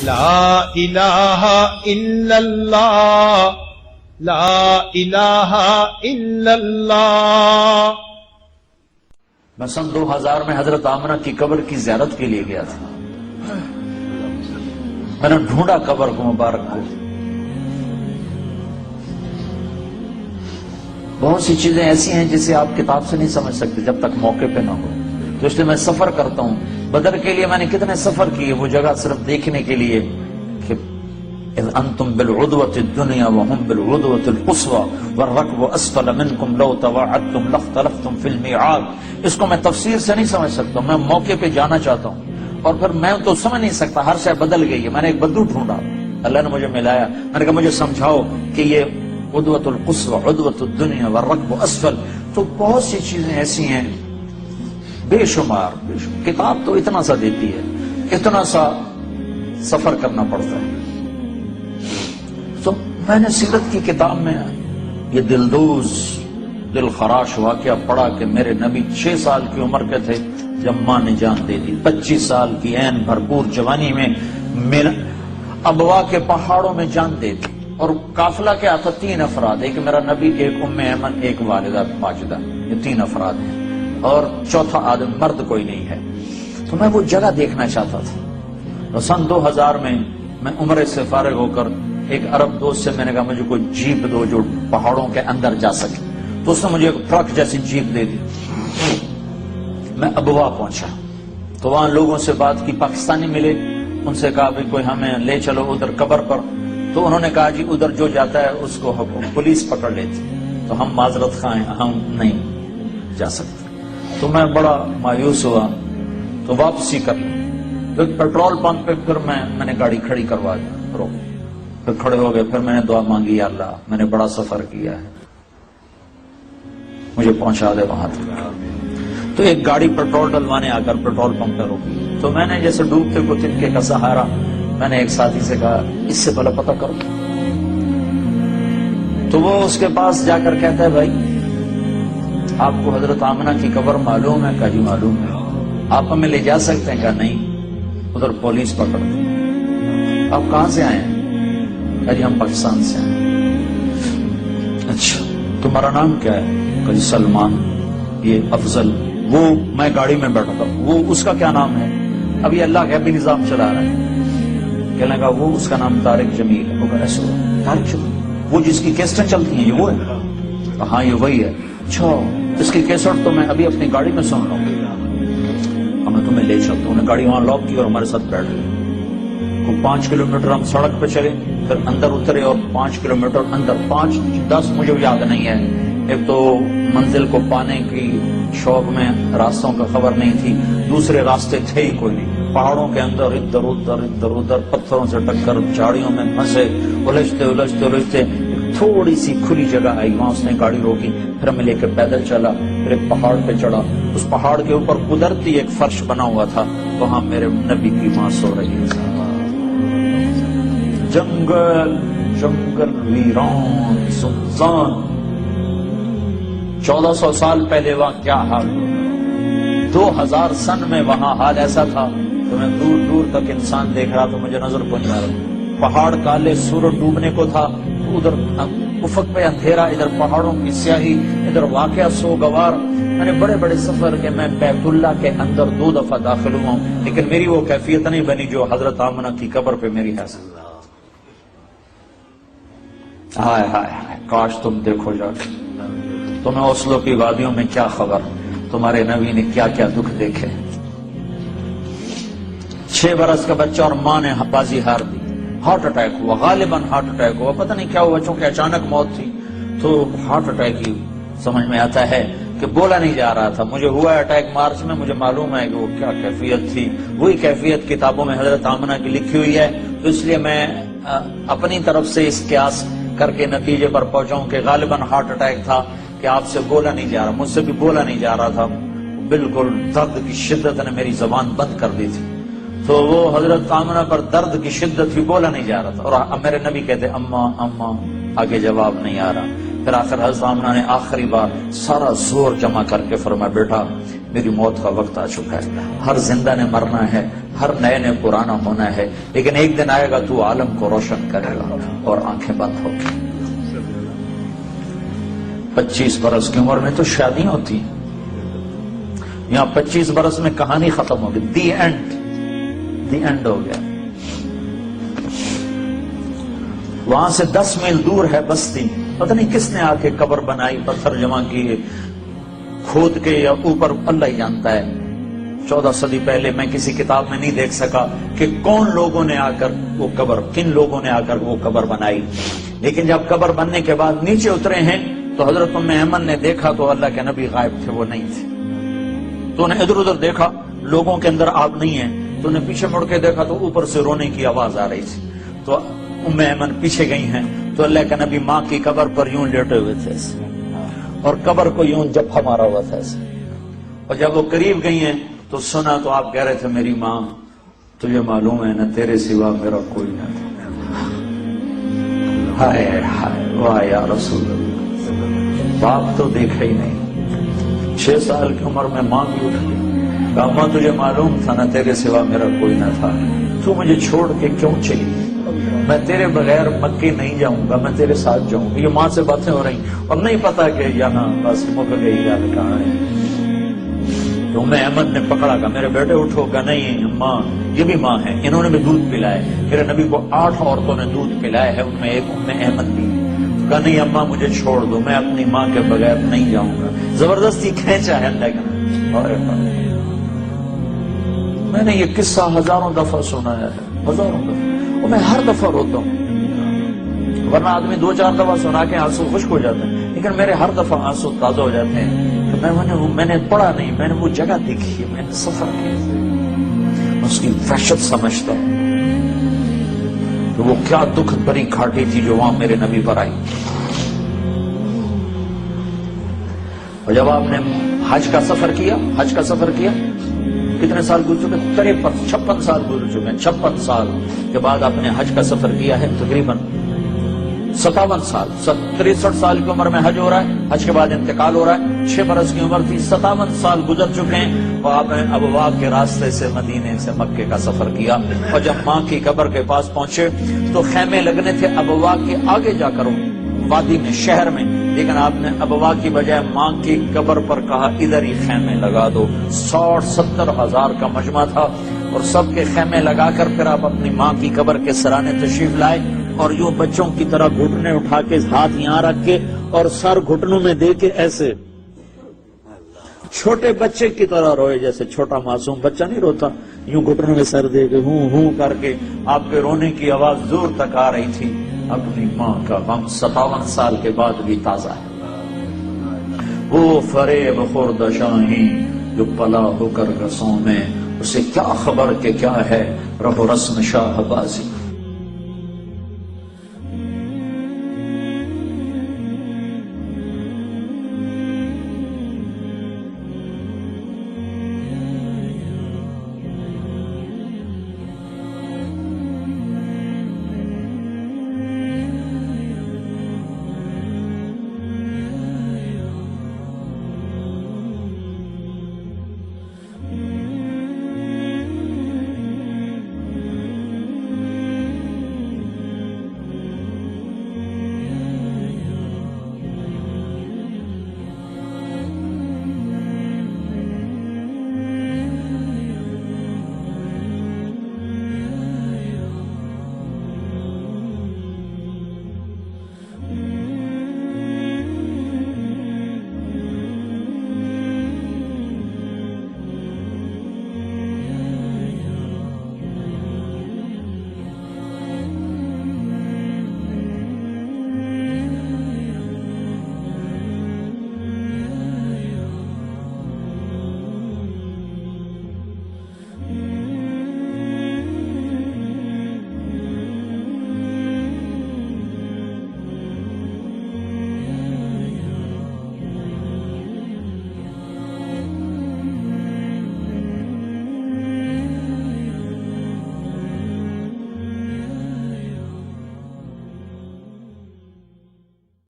لا الہ الا اللہ لا الہ الا اللہ۔ میں سن 2000 میں حضرت آمنہ کی قبر کی زیارت کے لیے گیا تھا۔ میں نے ڈھونڈا قبر کو مبارک کو، بہت سی چیزیں ایسی ہیں جسے آپ کتاب سے نہیں سمجھ سکتے جب تک موقع پہ نہ ہو، تو اس لیے میں سفر کرتا ہوں۔ بدر کے لیے میں نے کتنے سفر کیے، وہ جگہ صرف دیکھنے کے لیے کہ اذ انتم بالعدوۃ الدنیا وهم بالعدوۃ القصوى والركب اسفل منكم لو تواعدتم لاختلفتم في الميعاد۔ اس کو میں تفسیر سے نہیں سمجھ سکتا، میں موقع پہ جانا چاہتا ہوں، اور پھر میں تو سمجھ نہیں سکتا، ہر شے بدل گئی ہے۔ میں نے ایک بدو ڈھونڈا، اللہ نے مجھے ملایا، میں نے کہا مجھے سمجھاؤ کہ یہ عدوۃ القصوى عدوۃ الدنیا والركب اسفل، تو بہت سی چیزیں ایسی ہیں بے شمار کتاب تو اتنا سا دیتی ہے، اتنا سا سفر کرنا پڑتا ہے۔ تو میں نے سیرت کی کتاب میں یہ دلدوز دل خراش واقعہ پڑھا کہ میرے نبی 6 سال کی عمر کے تھے جب ماں نے جان دے دی، 25 سال کی عین بھرپور جوانی میں میرا ابوا کے پہاڑوں میں جان دے دی، اور قافلہ کیا تھا؟ 3 افراد، ایک میرا نبی، ایک ام ایمن، ایک والدہ ماجدہ، یہ 3 افراد ہیں، اور چوتھا آدم مرد کوئی نہیں ہے۔ تو میں وہ جگہ دیکھنا چاہتا تھا۔ سن 2000 میں عمرے سے فارغ ہو کر ایک عرب دوست سے میں نے کہا مجھے کوئی جیپ دو جو پہاڑوں کے اندر جا سکے، تو اس نے مجھے ایک ٹرک جیسی جیپ دے دی۔ میں ابوا پہنچا تو وہاں لوگوں سے بات کی، پاکستانی ملے، ان سے کہا بھی کوئی ہمیں لے چلو ادھر قبر پر، تو انہوں نے کہا جی ادھر جو جاتا ہے اس کو پولیس پکڑ لیتی، تو ہم معذرت خواہ ہیں، ہم نہیں جا سکتے۔ تو میں بڑا مایوس ہوا، تو واپسی کر لی۔ تو پیٹرول پمپ پہ پھر میں نے گاڑی کھڑی کروا دی، پھر کھڑے ہو گئے، پھر میں نے دعا مانگی، یا اللہ میں نے بڑا سفر کیا ہے، مجھے پہنچا دے وہاں تک۔ تو ایک گاڑی پیٹرول ڈلوانے آ کر پیٹرول پمپ پہ روکی، تو میں نے جیسے ڈوبتے کو تنکے کا سہارا، میں نے ایک ساتھی سے کہا اس سے بھلا پتہ کرو۔ تو وہ اس کے پاس جا کر کہتا ہے بھائی آپ کو حضرت آمنہ کی قبر معلوم ہے؟ کہا جی معلوم ہے۔ آپ ہمیں لے جا سکتے ہیں؟ کہا نہیں، ادھر پولیس پکڑتی۔ آپ کہاں سے آئے ہیں؟ کہا جی ہم پاکستان سے ہیں۔ اچھا تمہارا نام کیا ہے؟ کہا جی سلمان، یہ افضل۔ وہ میں گاڑی میں بیٹھا تھا، وہ اس کا کیا نام ہے؟ اب یہ اللہ کا بھی نظام چلا رہا ہے۔ کہنے لگا وہ اس کا نام طارق جمیل ہے۔ وہ کہا ایسا طارق جمیل، وہ جس کی کیسٹیں چلتی ہیں یہ وہ ہے؟ ہاں یہ وہی ہے۔ اچھا اس کی کیسٹ تو میں ابھی اپنی گاڑی میں سن رہا ہوں، میں تمہیں لے چلتا ہوں۔ گاڑی وہاں لاک کی اور ہمارے ساتھ بیٹھ گئی۔ 5 کلومیٹر ہم سڑک پہ چلے، پھر اندر اترے، اور 5 کلومیٹر اندر 5-10 مجھے یاد نہیں ہے، ایک تو منزل کو پانے کی شوق میں راستوں کا خبر نہیں تھی، دوسرے راستے تھے ہی کوئی نہیں، پہاڑوں کے اندر ادھر ادھر پتھروں سے ٹکر، جھاڑیوں میں پھنسے، الجھتے تھوڑی سی کھلی جگہ آئی، وہاں اس نے گاڑی روکی، پھر میں لے کے پیدل چلا، پھر ایک پہاڑ پہ چڑھا، اس پہاڑ کے اوپر قدرتی ایک فرش بنا ہوا تھا، وہاں میرے نبی کی ماں سو رہی تھی۔ جنگل جنگل ویران سنسان، 1400 سال پہلے وہاں کیا حال، 2000 سن میں وہاں حال ایسا تھا تو میں دور دور تک انسان دیکھ رہا تو مجھے نظر پہنچ رہا، پہاڑ کالے، سورج ڈوبنے کو تھا، ادھر افق پہ اندھیرا، ادھر پہاڑوں کی سیاہی، ادھر واقعہ سوگوار۔ میں نے بڑے بڑے سفر کے، میں بیت اللہ کے اندر 2 دفعہ داخل ہوا ہوں، لیکن میری وہ کیفیت نہیں بنی جو حضرت آمنہ کی قبر پہ میری ہے۔ ہائے ہائے ہائے، کاش تم دیکھو جا کے، تمہیں اوسلو کی وادیوں میں کیا خبر، تمہارے نبی نے کیا کیا دکھ دیکھے۔ 6 برس کا بچہ اور ماں نے بازی ہار دی، ہارٹ اٹیک ہوا، غالباً ہارٹ اٹیک ہوا، پتہ نہیں کیا ہوا، چونکہ اچانک موت تھی تو ہارٹ اٹیک ہی سمجھ میں آتا ہے کہ بولا نہیں جا رہا تھا۔ مجھے ہوا اٹیک مارچ میں، مجھے معلوم ہے کہ وہ کیا کیفیت تھی، وہی کیفیت کتابوں میں حضرت آمنہ کی لکھی ہوئی ہے، تو اس لیے میں اپنی طرف سے اس قیاس کر کے نتیجے پر پہنچاؤں کہ غالباً ہارٹ اٹیک تھا، کہ آپ سے بولا نہیں جا رہا، مجھ سے بھی بولا نہیں جا رہا تھا، بالکل درد کی شدت نے میری زبان بند کر دی تھی، تو وہ حضرت آمنہ پر درد کی شدت بھی بولا نہیں جا رہا تھا، اور میرے نبی کہتے اماں اماں، آگے جواب نہیں آ رہا۔ پھر آخر حضرت آمنہ نے آخری بار سارا زور جمع کر کے فرمایا بیٹا میری موت کا وقت آ چکا ہے. ہر زندہ نے مرنا ہے, ہر نئے نے پرانا ہونا ہے, لیکن ایک دن آئے گا تو عالم کو روشن کرے گا اور آنکھیں بند ہوگی. 25 برس کی عمر میں تو شادیاں ہوتی ہیں, یہاں 25 برس میں کہانی ختم ہوگی. دی اینڈ ہو گیا. وہاں سے 10 میل دور ہے بستی, پتہ نہیں کس نے آ کے قبر بنائی, پتھر جمع کیے, کھود کے یا اوپر, اللہ ہی جانتا ہے. 14 صدی پہلے میں کسی کتاب میں نہیں دیکھ سکا کہ کون لوگوں نے آ کر وہ قبر, کن لوگوں نے آ کر وہ قبر بنائی. لیکن جب قبر بننے کے بعد نیچے اترے ہیں تو حضرت ام ایمن نے دیکھا تو اللہ کے نبی غائب تھے, وہ نہیں تھے. تو انہیں ادھر ادھر دیکھا, لوگوں کے اندر آگ نہیں ہے. تو انہیں پیچھے مڑ کے دیکھا تو اوپر سے رونے کی آواز آ رہی تھی. تو ام ایمن پیچھے گئی ہیں تو اللہ کے نبی ماں کی قبر پر یوں لیٹے ہوئے تھے اور قبر کو یوں جپھا مارا ہوا تھا ایسے. اور جب وہ قریب گئی ہیں تو سنا تو آپ کہہ رہے تھے, میری ماں تجھے معلوم ہے نہ تیرے سوا میرا کوئی نہ تھا. ہائے ہائے واہ یا رسول اللہ, باپ تو دیکھا ہی نہیں. 6 سال کی عمر میں ماں بھی اٹھ گئی, کہا ماں تجھے معلوم تھا نہ تیرے سوا میرا کوئی نہ تھا, تو مجھے چھوڑ کے کیوں چلی؟ میں تیرے بغیر مکے نہیں جاؤں گا, میں تیرے ساتھ جاؤں گا. یہ ماں سے باتیں ہو رہی اور نہیں پتا کہ یہاں بس مک گئی گل کہاں ہے. تو میں احمد نے پکڑا, کہا میرے بیٹے اٹھو. کہا نہیں ماں, یہ بھی ماں ہے, انہوں نے بھی دودھ پلایا. میرے نبی کو 8 عورتوں نے دودھ پلایا ہے, ان میں ایک ام احمد بھی. کہا نہیں اماں مجھے چھوڑ دو, میں اپنی ماں کے بغیر نہیں جاؤں گا. زبردستی کھینچا ہے لیکن میں نے یہ قصہ ہزاروں دفعہ سنایا ہے, ہزاروں دفعہ, اور میں ہر دفعہ روتا ہوں. ورنہ آدمی 2-4 دفعہ سنا کے آنسو خشک ہو جاتے ہیں, لیکن میرے ہر دفعہ آنسو تازہ ہو جاتے ہیں. تو میں نے پڑھا نہیں, میں نے وہ جگہ دیکھی ہے, میں نے سفر کیا, اس کی وحشت سمجھتا ہوں کہ وہ کیا دکھ بری گھاٹی تھی جو وہاں میرے نبی پر آئی. اور جب آپ نے حج کا سفر کیا کتنے سال گزر چکے؟ 56 سال گزر چکے ہیں. 56 سال کے بعد آپ نے حج کا سفر کیا ہے, تقریباً 57 سال. 63 سال کی عمر میں حج ہو رہا ہے, حج کے بعد انتقال ہو رہا ہے. 6 برس کی عمر تھی, 57 سال گزر چکے ہیں. اور آپ نے ابوا کے راستے سے مدینے سے مکے کا سفر کیا. اور جب ماں کی قبر کے پاس پہنچے تو خیمے لگنے تھے ابوا کے آگے جا کر وادی میں, شہر میں, لیکن آپ نے ابوا کی بجائے ماں کی قبر پر کہا ادھر ہی خیمے لگا دو. 60-70 ہزار کا مجمع تھا اور سب کے خیمے لگا کر پھر آپ اپنی ماں کی قبر کے سرانے تشریف لائے اور یوں بچوں کی طرح گھٹنے اٹھا کے ہاتھ یہاں رکھ کے اور سر گھٹنوں میں دے کے ایسے چھوٹے بچے کی طرح روئے, جیسے چھوٹا معصوم بچہ نہیں روتا, یوں گھٹنوں میں سر دے کے ہوں ہوں کر کے. آپ کے رونے کی آواز دور تک آ رہی تھی. اپنی ماں کا غم 57 سال کے بعد بھی تازہ ہے. وہ فریب خورد شاہی جو پلا ہو کر رسوں میں, اسے کیا خبر کہ کیا ہے رب و رسم شاہ بازی.